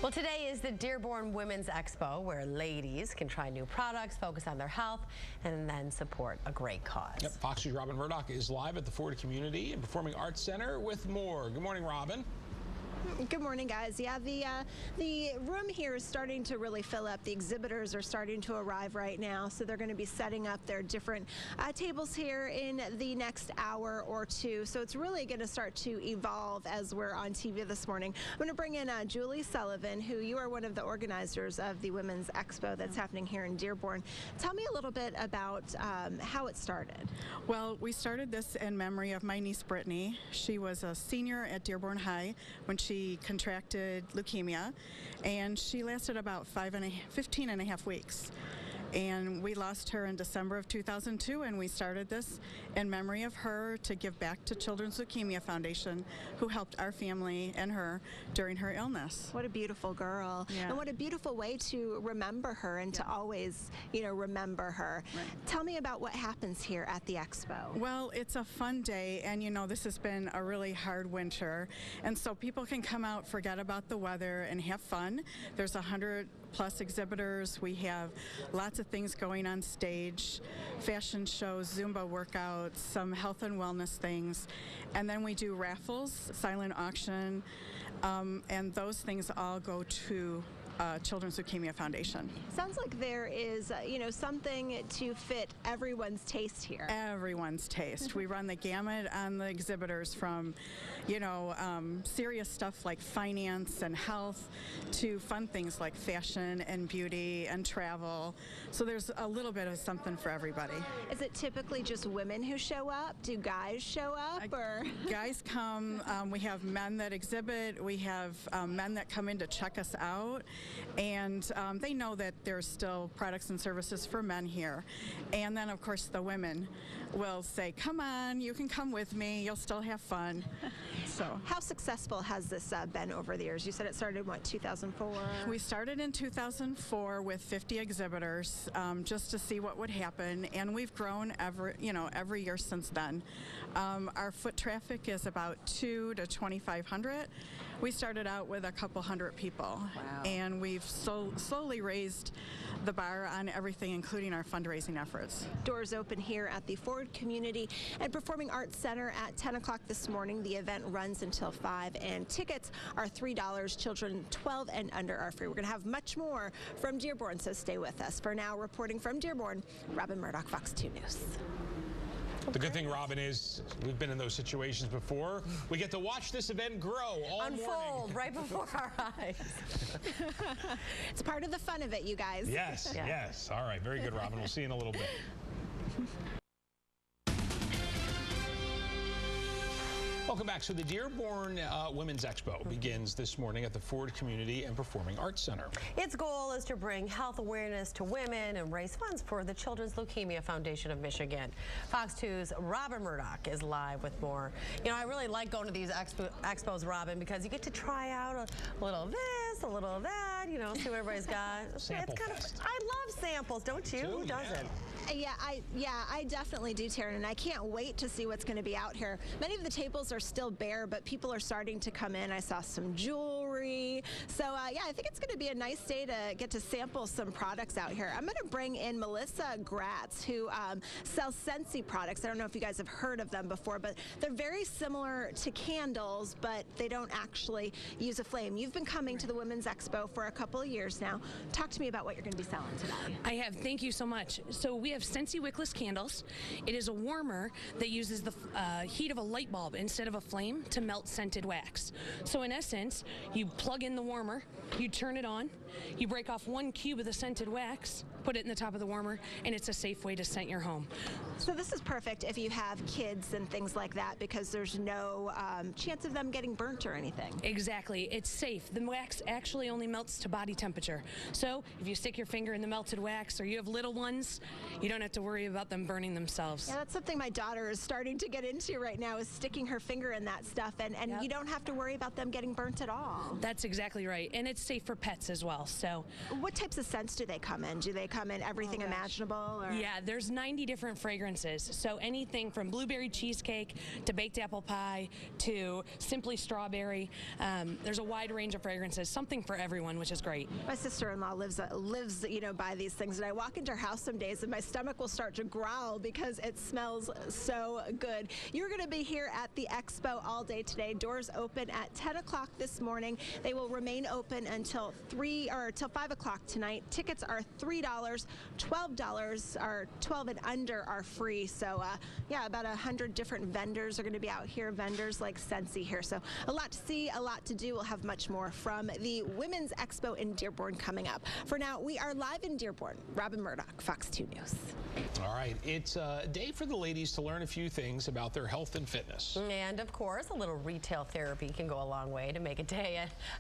Well, today is the Dearborn Women's Expo, where ladies can try new products, focus on their health, and then support a great cause. Yep, Fox News' Robin Murdoch is live at the Ford Community and Performing Arts Center with more. Good morning, Robin. Good morning, guys. Yeah, the room here is starting to really fill up. The exhibitors are starting to arrive right now, so they're going to be setting up their different tables here in the next hour or two. So it's really going to start to evolve as we're on TV this morning. I'm going to bring in Julie Sullivan, who you are one of the organizers of the Women's Expo that's happening here in Dearborn. Tell me a little bit about how it started. Well, we started this in memory of my niece Brittany. She was a senior at Dearborn High when she contracted leukemia, and she lasted about 15 and a half weeks. And we lost her in December of 2002, and we started this in memory of her to give back to Children's Leukemia Foundation, who helped our family and her during her illness. What a beautiful girl. Yeah. And what a beautiful way to remember her and to always, remember her. Right. Tell me about what happens here at the Expo. Well, it's a fun day, and this has been a really hard winter, and so people can come out, forget about the weather, and have fun. There's 100+ exhibitors. We have lots of things going on stage, fashion shows, Zumba workouts, some health and wellness things, and then we do raffles, silent auction, and those things all go to Children's Leukemia Foundation. Sounds like there is, something to fit everyone's taste here. Everyone's taste. We run the gamut on the exhibitors, from, serious stuff like finance and health to fun things like fashion and beauty and travel. So there's a little bit of something for everybody. Is it typically just women who show up? Do guys show up? Or guys come. We have men that exhibit. We have men that come in to check us out. And they know that there's still products and services for men here. And then, of course, the women will say, come on, you can come with me, you'll still have fun. So, how successful has this been over the years? You said it started in, what, 2004? We started in 2004 with 50 exhibitors, just to see what would happen, and we've grown every year since then. Our foot traffic is about 200 to 2,500. We started out with a couple hundred people. Wow. And we've slowly raised the bar on everything, including our fundraising efforts. Doors open here at the Ford Community and Performing Arts Center at 10 o'clock this morning. The event runs until 5, and tickets are $3. Children 12 and under are free. We're going to have much more from Dearborn, so stay with us. For now, reporting from Dearborn, Robin Murdoch, Fox 2 News. The good thing, Robin, is we've been in those situations before. We get to watch this event grow all unfold right before our eyes. It's part of the fun of it, you guys. Yes, yeah. Yes. All right, very good, Robin. We'll see you in a little bit. Welcome back. So the Dearborn Women's Expo begins this morning at the Ford Community and Performing Arts Center. Its goal is to bring health awareness to women and raise funds for the Children's Leukemia Foundation of Michigan. Fox 2's Robin Murdoch is live with more. I really like going to these expos, Robin, because you get to try out a little of this, a little of that, see what everybody's got. Sample it's kind fest. of, I love samples, don't you? Who doesn't? Yeah, I definitely do, Taryn, and I can't wait to see what's going to be out here. Many of the tables are still bare, but people are starting to come in. I saw some jewelry. So, yeah, I think it's going to be a nice day to get to sample some products out here. I'm going to bring in Melissa Gratz, who sells Scentsy products. I don't know if you guys have heard of them before, but they're very similar to candles, but they don't actually use a flame. You've been coming to the Women's Expo for a couple of years now. Talk to me about what you're going to be selling today. I have. Thank you so much. So we have Scentsy wickless candles. It is a warmer that uses the heat of a light bulb instead of a flame to melt scented wax. So in essence, you plug in the warmer, you turn it on, you break off 1 cube of the scented wax, put it in the top of the warmer, and it's a safe way to scent your home. So this is perfect if you have kids and things like that, because there's no chance of them getting burnt or anything. Exactly. It's safe. The wax actually only melts to body temperature. So if you stick your finger in the melted wax, or you have little ones, you don't have to worry about them burning themselves. Yeah, that's something my daughter is starting to get into right now, is sticking her finger in that stuff, and yep. You don't have to worry about them getting burnt at all. That's exactly right. And it's safe for pets as well. So what types of scents do they come in? Do they come in everything imaginable? Or? Yeah, there's 90 different fragrances. So anything from blueberry cheesecake to baked apple pie to simply strawberry. There's a wide range of fragrances, something for everyone, which is great. My sister-in-law lives by these things, and I walk into her house some days and my stomach will start to growl because it smells so good. You're going to be here at the Expo all day today. Doors open at 10 o'clock this morning. They will remain open until 5 o'clock tonight. Tickets are $3. $12 or 12 and under are free. So yeah, about 100 different vendors are going to be out here. Vendors like Scentsy here. So a lot to see, a lot to do. We'll have much more from the Women's Expo in Dearborn coming up. For now, we are live in Dearborn. Robin Murdoch, Fox 2 News. All right, it's a day for the ladies to learn a few things about their health and fitness. And of course, a little retail therapy can go a long way to make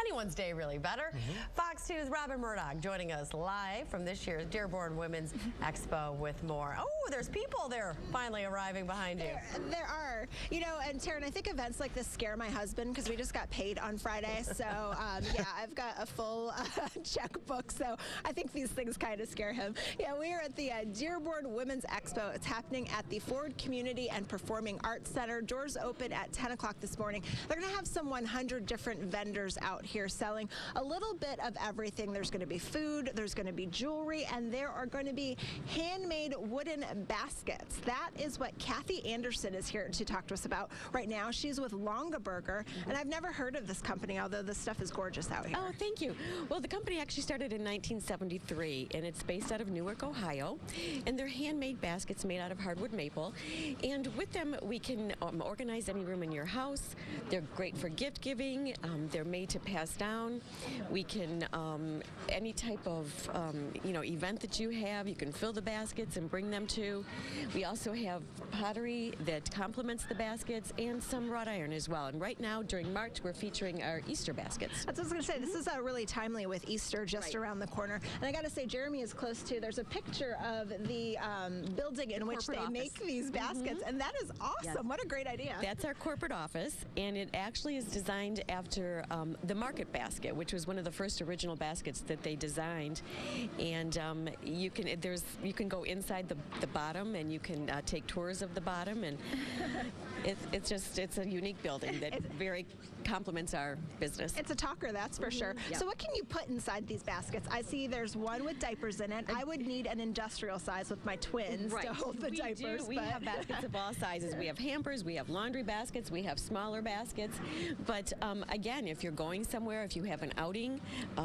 anyone's day really better. Fox 2's Robin Murdoch joining us live from this year's Dearborn Women's Expo with more. Oh, there's people there finally arriving behind you. There are. You know, and Taryn, I think events like this scare my husband because we just got paid on Friday. So, yeah, I've got a full checkbook. So I think these things kind of scare him. Yeah, we are at the Dearborn Women's Expo. It's happening at the Ford Community and Performing Arts Center. Doors open at 10 o'clock this morning. They're going to have some 100 different vendors out here selling a little bit of everything. There's going to be food, there's going to be jewelry, and there are going to be handmade wooden baskets. That is what Kathy Anderson is here to talk to us about right now. She's with Longaberger, and I've never heard of this company, although this stuff is gorgeous out here. Oh, thank you. Well, the company actually started in 1973, and it's based out of Newark, Ohio, and they're handmade baskets made out of hardwood maple, and with them we can organize any room in your house. They're great for gift giving. They're made to pass down. We can, any type of, event that you have, you can fill the baskets and bring them to. We also have pottery that complements the baskets and some wrought iron as well. And right now, during March, we're featuring our Easter baskets. That's what I was going to say. This is really timely with Easter just around the corner. And I got to say, Jeremy is close too. There's a picture of the building in which they make these baskets, and that is awesome. Yes. What a great idea. That's our corporate office, and it actually is designed after the market basket, which was one of the first original baskets that they designed. And you can go inside the bottom, and you can take tours of the bottom, and it's a unique building that very complements our business. It's a talker, that's for sure. Yep. So what can you put inside these baskets? I see there's one with diapers in it. I would need an industrial size with my twins to hold the diapers. We have baskets of all sizes. We have hampers, we have laundry baskets, we have smaller baskets. But again, if you're going somewhere, if you have an outing,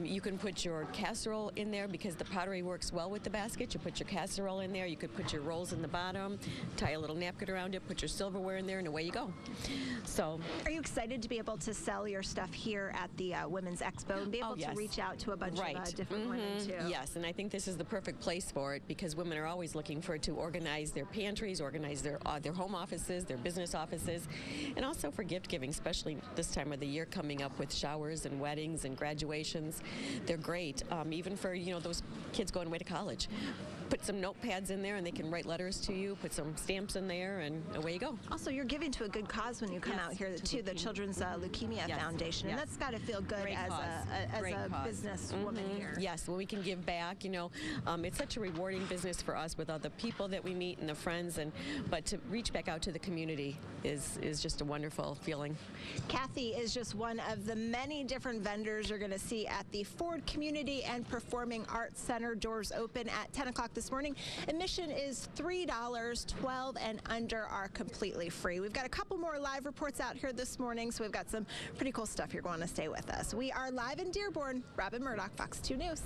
you can put your casserole in there because the pottery works well with the basket. You put your casserole in there, you could put your rolls in the bottom, tie a little napkin around it, put your silverware in there, and away you go. So, are you excited to be able to sell your stuff here at the Women's Expo and be able to reach out to a bunch of different women too? Yes, and I think this is the perfect place for it because women are always looking to organize their pantries, organize their home offices, their business offices, and also for gift giving, especially this time of the year coming up with showers and weddings and graduations. They're great, even for those kids going away to college. Put some notepads in there and they can write letters to you, put some stamps in there, and away you go. Also, you're giving to a good cause when you come out here to the Children's Leukemia Foundation, and that's got to feel good as a business woman here. Yes, when we can give back, it's such a rewarding business for us with all the people that we meet and the friends, but to reach back out to the community is just a wonderful feeling. Kathy is just one of the many different vendors you're going to see at the Ford Community and Performing Arts Center. Doors open at 10 o'clock this morning. Admission is $3. 12 and under are completely free. We've got a couple more live reports out here this morning, so we've got some pretty cool stuff. You're going to stay with us. We are live in Dearborn. Robin Murdoch, Fox 2 News.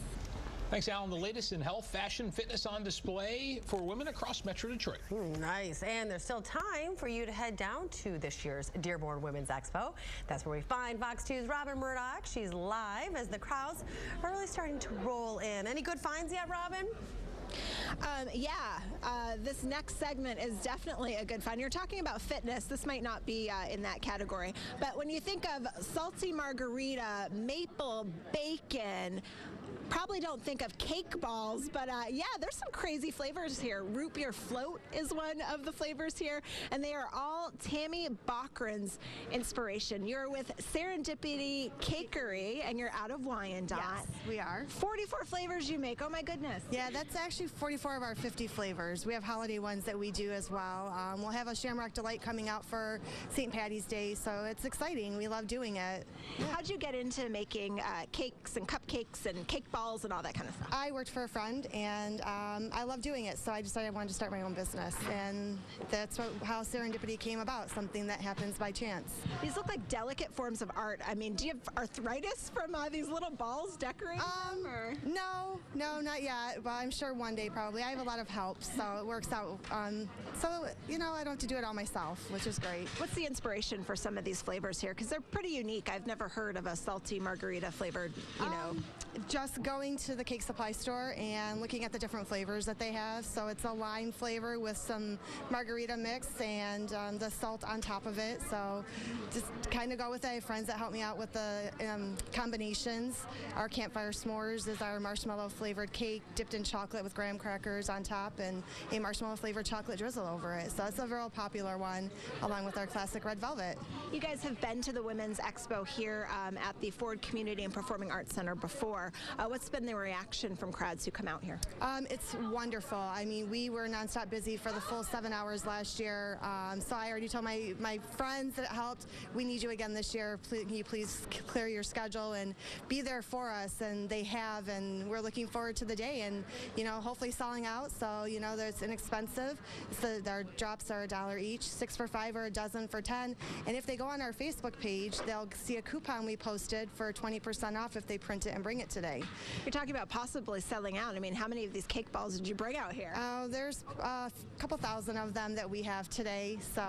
Thanks, Alan. The latest in health, fashion, fitness on display for women across Metro Detroit. Nice. And there's still time for you to head down to this year's Dearborn Women's Expo. That's where we find Fox 2's Robin Murdoch. She's live as the crowds are really starting to roll in. Any good finds yet, Robin? This next segment is definitely a good find. You're talking about fitness. This might not be in that category, but when you think of salty margarita, maple bacon, probably don't think of cake balls, but yeah, there's some crazy flavors here. Root beer float is one of the flavors here, and they are all Tammy Bachran's inspiration. You're with Serendipity Cakery, and you're out of Wyandotte. Yes, we are. 44 flavors you make. Oh my goodness. Yeah, that's actually 44 of our 50 flavors. We have holiday ones that we do as well. We'll have a Shamrock Delight coming out for St. Patty's Day, so it's exciting. We love doing it. How'd you get into making cakes and cupcakes and cake balls and all that kind of stuff? I worked for a friend, and I love doing it, so I decided I wanted to start my own business, and that's how Serendipity came about, something that happens by chance. These look like delicate forms of art. I mean, do you have arthritis from these little balls decorating them? Or? No, not yet, but I'm sure one day probably. I have a lot of help, so it works out. So, you know, I don't have to do it all myself, which is great. What's the inspiration for some of these flavors here? Because they're pretty unique. I've never heard of a salty margarita flavored, you know. Just going to the cake supply store and looking at the different flavors that they have. So it's a lime flavor with some margarita mix and the salt on top of it. So just kind of go with it. I have friends that help me out with the combinations. Our campfire s'mores is our marshmallow flavored cake dipped in chocolate with graham crackers on top and a marshmallow flavored chocolate drizzle over it. So it's a real popular one, along with our classic red velvet. You guys have been to the Women's Expo here at the Ford Community and Performing Arts Center before. What's been the reaction from crowds who come out here? It's wonderful. I mean, we were nonstop busy for the full 7 hours last year. So I already told my friends that helped, we need you again this year. Can you please clear your schedule and be there for us? And they have, and we're looking forward to the day and, you know, hopefully selling out. So, you know, it's inexpensive. Our drops are $1 each, 6 for $5 or a dozen for 10. And if they go on our Facebook page, they'll see a coupon we posted for 20% off if they print it and bring it today. You're talking about possibly selling out. I mean, how many of these cake balls did you bring out here? There's a couple thousand of them that we have today, so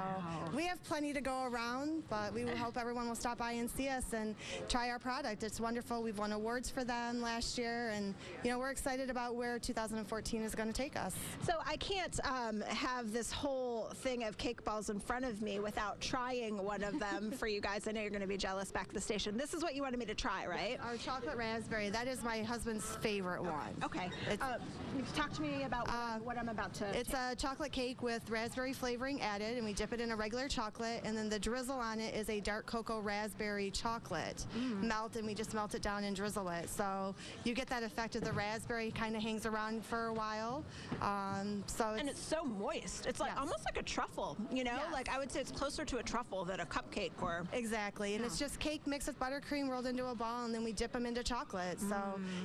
we have plenty to go around, but we will hope everyone will stop by and see us and try our product. It's wonderful. We've won awards for them last year, and you know, we're excited about where 2014 is going to take us. So I can't have this whole thing of cake balls in front of me without trying one of them for you guys. I know you're going to be jealous back at the station. This is what you wanted me to try, right? Our chocolate raspberry, that is my husband's favorite one. Okay. Talk to me about what I'm about to It's a chocolate cake with raspberry flavoring added, and we dip it in a regular chocolate, and then the drizzle on it is a dark cocoa raspberry chocolate melt, and we just melt it down and drizzle it. So you get that effect of the raspberry kind of hangs around for a while. And it's so moist. It's like almost like a truffle, you know? Yes. Like I would say it's closer to a truffle than a cupcake or... Exactly, and it's just cake mixed with buttercream rolled into a ball, and then we dip them into chocolate. So,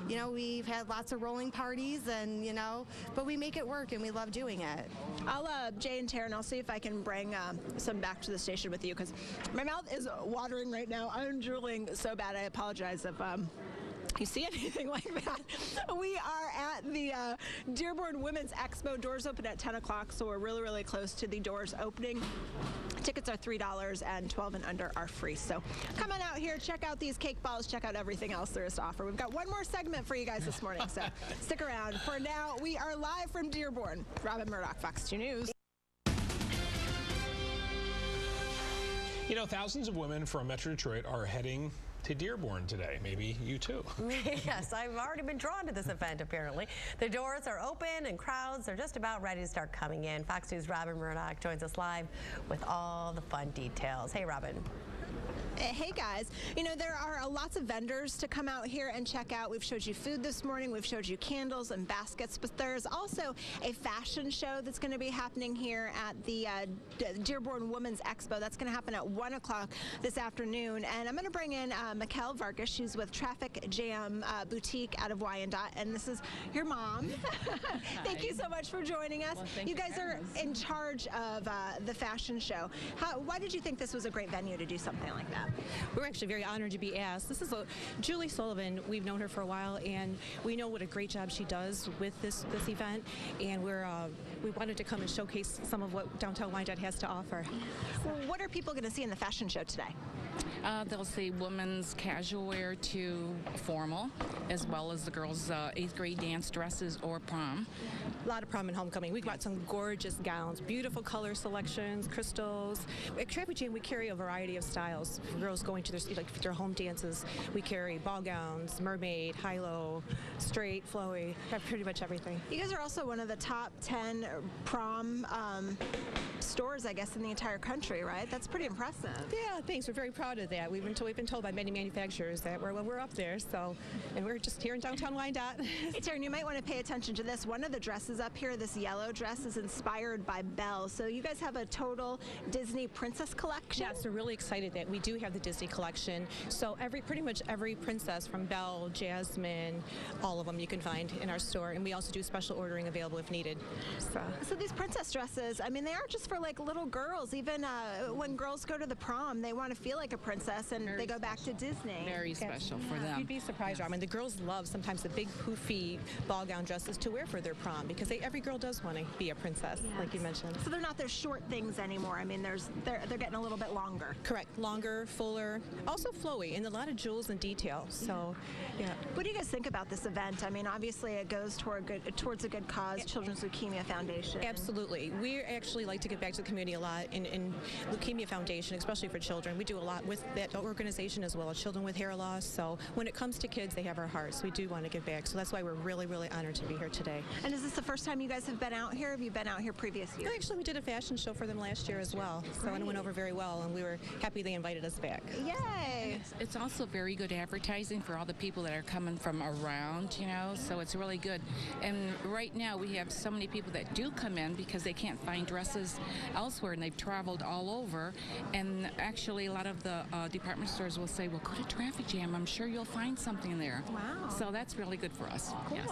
you know, we've had lots of rolling parties, and, you know, but we make it work, and we love doing it. I'll, Jay and Taryn, I'll see if I can bring some back to the station with you, because my mouth is watering right now. I'm drooling so bad. I apologize if... you see anything like that. We are at the Dearborn Women's Expo. Doors open at 10 o'clock, so we're really, really close to the doors opening. Tickets are $3 and 12 and under are free. So come on out here, check out these cake balls, check out everything else there is to offer. We've got one more segment for you guys this morning, so stick around. For now, we are live from Dearborn. Robin Murdoch, Fox 2 News. You know, thousands of women from Metro Detroit are heading to Dearborn today. Maybe you too. Yes, I've already been drawn to this event, apparently. The doors are open and crowds are just about ready to start coming in. Fox News' Robin Murdoch joins us live with all the fun details. Hey, Robin. Hey guys, you know, there are lots of vendors to come out here and check out. We've showed you food this morning, we've showed you candles and baskets, but there's also a fashion show that's going to be happening here at the Dearborn Women's Expo. That's going to happen at 1 o'clock this afternoon, and I'm going to bring in Mikkel Vargas. She's with Traffic Jam Boutique out of Wyandotte, and this is your mom. Thank you so much for joining us. Well, you guys are in charge of the fashion show. Why did you think this was a great venue to do something like that? We're actually very honored to be asked. This is Julie Sullivan. We've known her for a while, and we know what a great job she does with this event. And we wanted to come and showcase some of what downtown Wyandotte has to offer. Well, what are people going to see in the fashion show today? They'll say women's casual wear to formal, as well as the girls' 8th grade dance dresses or prom. A lot of prom and homecoming. We've got some gorgeous gowns, beautiful color selections, crystals. At Traffic Jam, we carry a variety of styles for girls going to their home dances. We carry ball gowns, mermaid, high-low, straight, flowy, have pretty much everything. You guys are also one of the top 10 prom stores, I guess, in the entire country, right? That's pretty impressive. Yeah, thanks. We're very proud of that. We've been told by many manufacturers that we're up there. So, and we're just here in downtown Wyandotte. Hey, Taryn, you might want to pay attention to this. One of the dresses up here, this yellow dress, is inspired by Belle. So you guys have a total Disney princess collection? Yes, we're really excited that we do have the Disney collection. So pretty much every princess from Belle, Jasmine, all of them you can find in our store. And we also do special ordering available if needed. So these princess dresses, I mean, they aren't just for like little girls. Even when girls go to the prom, they want to feel like a princess and they go back to Disney. Very special for them. You'd be surprised, I mean, the girls love sometimes the big poofy ball gown dresses to wear for their prom because every girl does want to be a princess, like you mentioned. So they're not those short things anymore. I mean, they're getting a little bit longer. Correct. Longer, fuller, also flowy, and a lot of jewels and detail. So, yeah. What do you guys think about this event? I mean, obviously it goes towards a good cause, Children's Leukemia Foundation. Absolutely. We actually like to give back to the community a lot in Leukemia Foundation, especially for children. We do a lot with that organization as well as children with hair loss. So when it comes to kids, they have our hearts. We do want to give back. So that's why we're really, really honored to be here today. And is this the first time you guys have been out here? Have you been out here previous years? Actually, we did a fashion show for them last year as well. So it went over very well, and we were happy they invited us back. Yay! It's also very good advertising for all the people that are coming from around, so it's really good. And right now we have so many people that do come in because they can't find dresses elsewhere and they've traveled all over. And actually a lot of the department stores will say, well, go to Traffic Jam. I'm sure you'll find something there. Wow. So that's really good for us. Cool. Yes.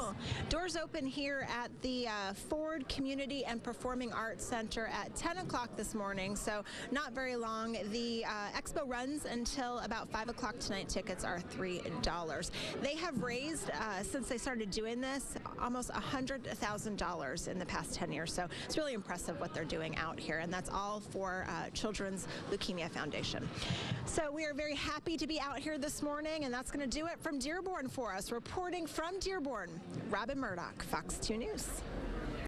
Doors open here at the Ford Community and Performing Arts Center at 10 o'clock this morning, so not very long. The expo runs until about 5 o'clock tonight. Tickets are $3. They have raised, since they started doing this, almost $100,000 in the past 10 years, so it's really impressive what they're doing out here, and that's all for Children's Leukemia Foundation. So we are very happy to be out here this morning, and that's going to do it from Dearborn for us. Reporting from Dearborn, Robin Murdoch, Fox 2 News.